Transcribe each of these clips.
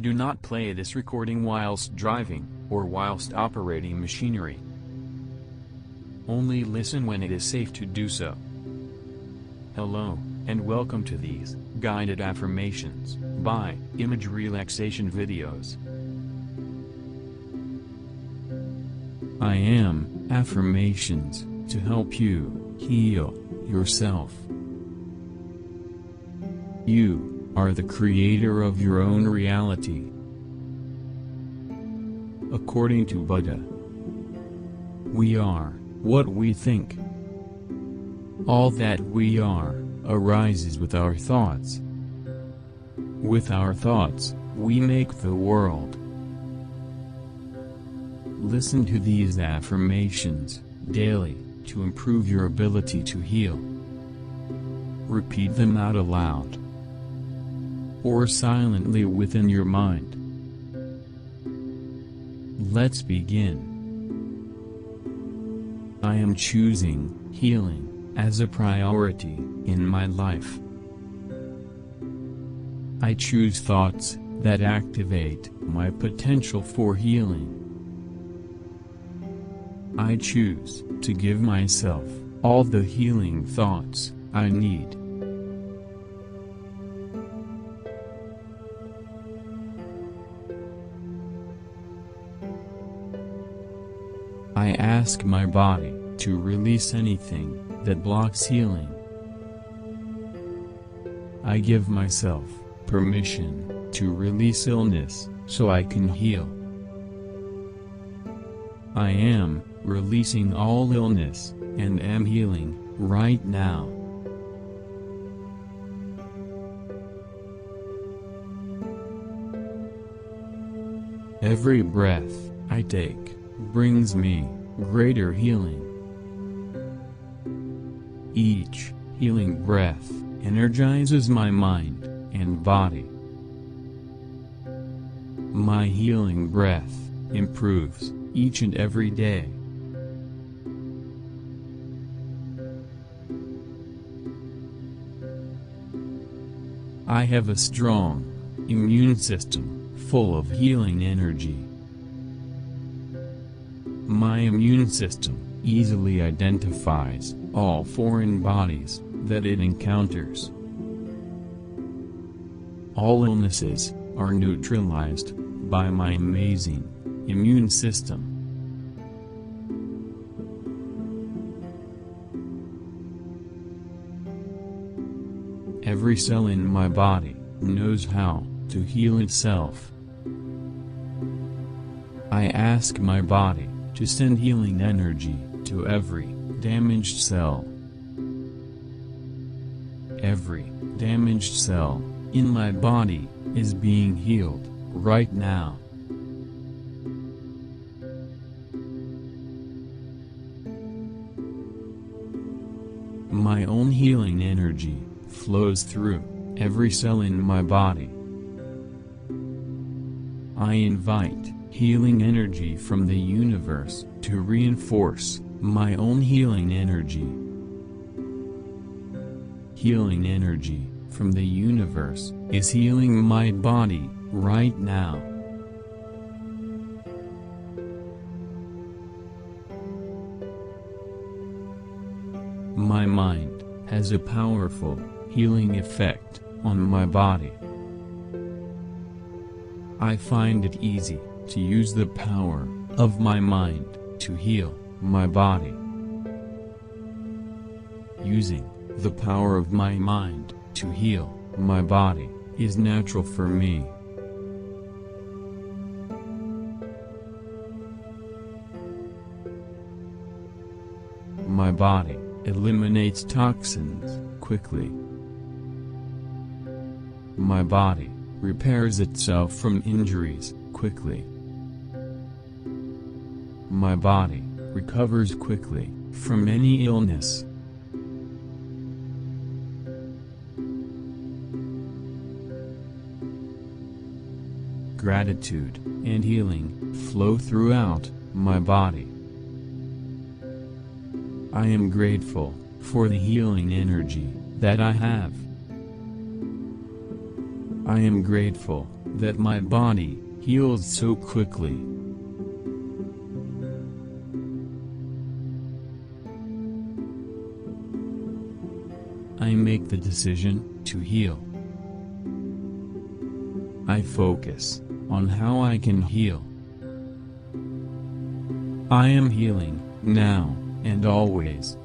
Do not play this recording whilst driving, or whilst operating machinery. Only listen when it is safe to do so. Hello, and welcome to these guided affirmations by image relaxation videos. I am affirmations to help you heal yourself. You are the creator of your own reality. According to Budha, we are what we think. All that we are arises with our thoughts. With our thoughts, we make the world. Listen to these affirmations daily to improve your ability to heal. Repeat them out aloud or silently within your mind. Let's begin. I am choosing healing as a priority in my life. I choose thoughts that activate my potential for healing. I choose to give myself all the healing thoughts I need. I ask my body to release anything that blocks healing. I give myself permission to release illness so I can heal. I am releasing all illness and am healing right now. Every breath I take brings me greater healing. Each healing breath energizes my mind and body. My healing breath improves each and every day. I have a strong immune system full of healing energy. My immune system easily identifies all foreign bodies that it encounters. All illnesses are neutralized by my amazing immune system. Every cell in my body knows how to heal itself. I ask my body to send healing energy to every damaged cell. Every damaged cell in my body is being healed right now. My own healing energy flows through every cell in my body. I invite healing energy from the universe to reinforce my own healing energy. Healing energy from the universe is healing my body right now. My mind has a powerful healing effect on my body. I find it easy to use the power of my mind to heal my body. Using the power of my mind to heal my body is natural for me. My body eliminates toxins quickly. My body repairs itself from injuries quickly. My body recovers quickly from any illness. Gratitude and healing flow throughout my body. I am grateful for the healing energy that I have. I am grateful that my body heals so quickly. I make the decision to heal. I focus on how I can heal. I am healing now and always.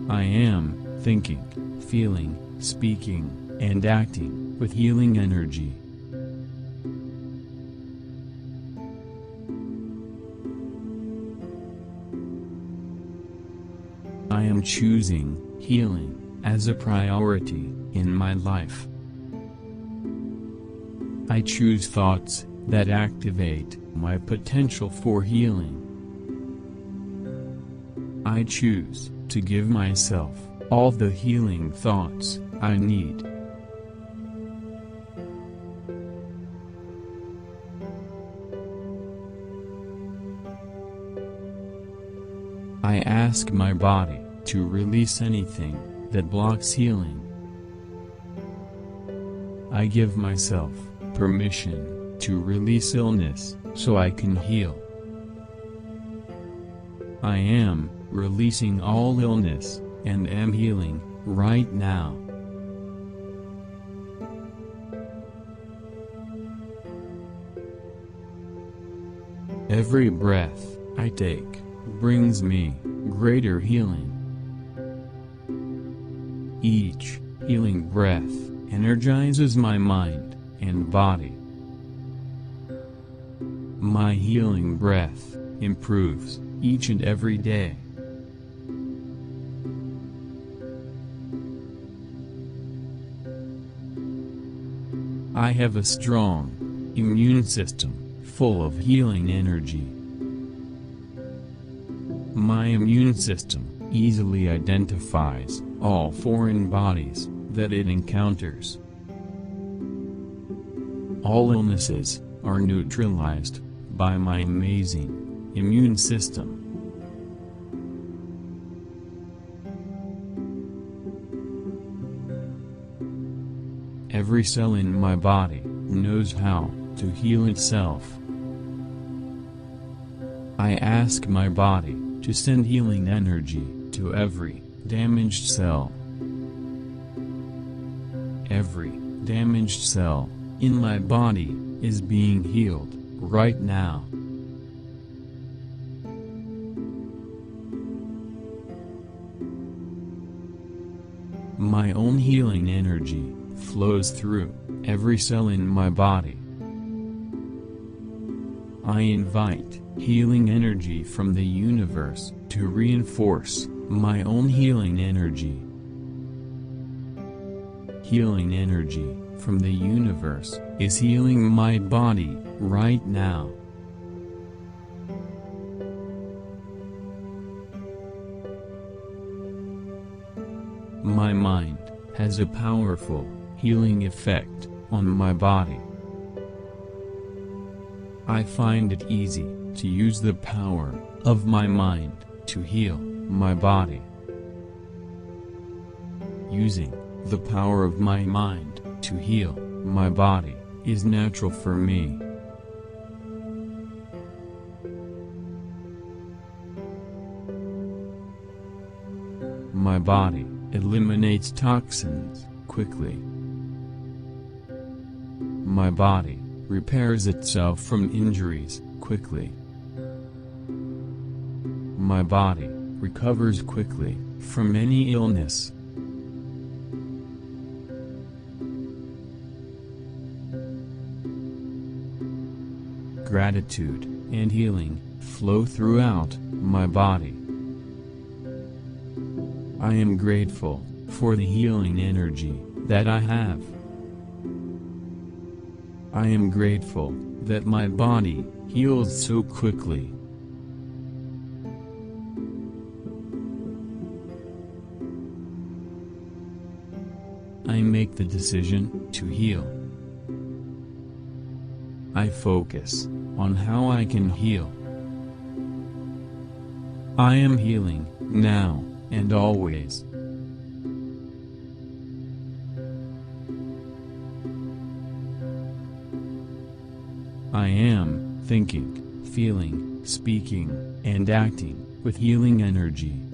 I am thinking, feeling, speaking, and acting with healing energy. I am choosing healing as a priority in my life. I choose thoughts that activate my potential for healing. I choose to give myself all the healing thoughts I need. I ask my body to release anything that blocks healing. I give myself permission to release illness so I can heal. I am releasing all illness and am healing right now. Every breath I take brings me greater healing. Each healing breath energizes my mind and body. My healing breath improves each and every day. I have a strong immune system full of healing energy. My immune system easily identifies all foreign bodies that it encounters. All illnesses are neutralized by my amazing immune system. Every cell in my body knows how to heal itself. I ask my body to send healing energy to every damaged cell. Every damaged cell in my body is being healed right now. My own healing energy flows through every cell in my body. I invite healing energy from the universe to reinforce my own healing energy. Healing energy from the universe is healing my body right now. My mind has a powerful healing effect on my body. I find it easy to use the power of my mind to heal my body. Using the power of my mind to heal my body is natural for me. My body eliminates toxins quickly. My body repairs itself from injuries quickly. My body recovers quickly from any illness. Gratitude and healing flow throughout my body. I am grateful for the healing energy that I have. I am grateful that my body heals so quickly. I make the decision to heal. I focus on how I can heal. I am healing now and always. I am thinking, feeling, speaking, and acting with healing energy.